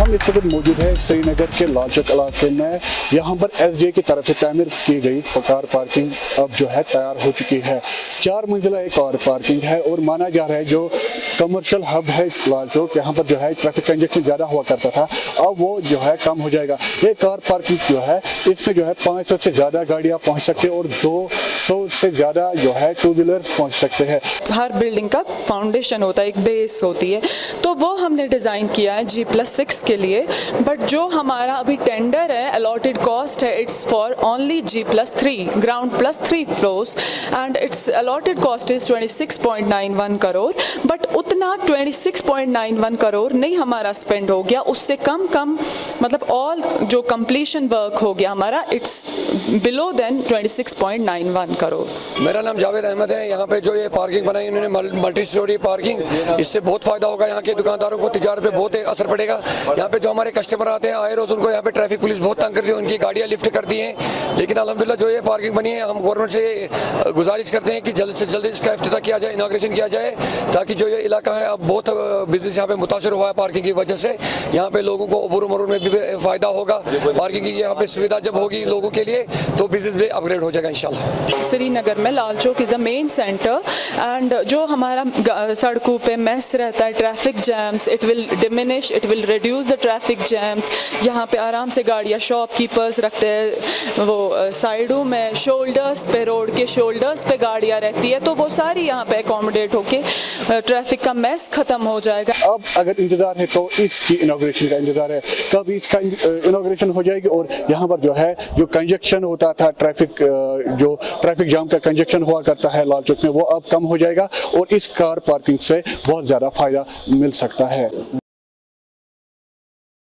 हम इस वक्त मौजूद है श्रीनगर के लाल चौक इलाके में। यहाँ पर एसजे की तरफ से तामीर की गई कार पार्किंग अब जो है तैयार हो चुकी है। 4 मंजिला एक कार पार्किंग है और माना जा रहा है जो कमर्शियल हब है इस लाल चौक, यहाँ पर जो है ट्रैफिक कंजेशन ज़्यादा हुआ करता था, अब वो जो है कम हो जाएगा। ये कार पार्किंग जो है इसमें जो है 500 से ज़्यादा गाड़ियाँ पहुँच सकती है और 200 से ज़्यादा जो है 2 व्हीलर पहुँच सकते हैं। हर बिल्डिंग का फाउंडेशन होता है, एक बेस होती है, तो वो हमने डिज़ाइन किया है G+6 के लिए। बट जो हमारा अभी टेंडर है, अलॉटेड कॉस्ट है, it's for only G+3 ground +3 floors and it's allotted cost is 26.91 crore. But उतना 26.91 करोड़ नहीं हमारा स्पेंड हो गया, उससे कम मतलब ऑल जो कंप्लीशन वर्क हो गया हमारा, इट्स बिलो देन 26.91 करोड़। मेरा नाम जावेद अहमद है। यहाँ पे जो ये पार्किंग बनाई इन्होंने मल्टी स्टोरी पार्किंग, इससे बहुत फायदा होगा। यहाँ के दुकानदारों को तिजारत पे बहुत असर पड़ेगा। यहाँ पे जो हमारे कस्टमर आते हैं आए रोज, उनको यहाँ पे ट्रैफिक पुलिस बहुत तंग कर रही है, उनकी गाड़ियाँ लिफ्ट कर दी हैं। लेकिन अल्हम्दुलिल्लाह जो ये पार्किंग बनी है, हम गवर्नमेंट से गुजारिश करते हैं कि जल्द से जल्द इसका इफ्तिताह किया जाए, इनाग्रेशन किया जाए, ताकि जो ये इलाका है अब बहुत बिजनेस यहाँ पे मुतासर हुआ है पार्किंग की वजह से। यहाँ पे लोगों को अबूर मरूर में भी फायदा होगा। पार्किंग की यहाँ पे सुविधा जब होगी लोगों के लिए तो बिजनेस भी अपग्रेड हो जाएगा इंशाल्लाह। श्रीनगर में Lal Chowk is the main centre and जो हमारा सड़कों पे मैस रहता है, traffic jams, it will diminish, it will reduce the traffic jams. यहाँ पे आराम से गाड़ियाँ शॉपकीपर्स रखते हैं, वो साइडों में शोल्डर्स पे, रोड के शोल्डर्स पे गाड़ियाँ रहती है, तो वो सारी यहाँ पे अकोमोडेट होके ट्रैफिक का मैस ख़त्म हो जाएगा। अब अगर इंतज़ार है तो इसकी इनाग्रेशन का इंतज़ार है, कब इसका इनाग्रेशन हो जाएगी। और यहाँ पर जो है जो कंजक्शन होता था, ट्रैफिक जाम का कंजक्शन हुआ करता है लाल चौक में, वो अब कम हो जाएगा और इस कार पार्किंग से बहुत ज़्यादा फ़ायदा मिल सकता है।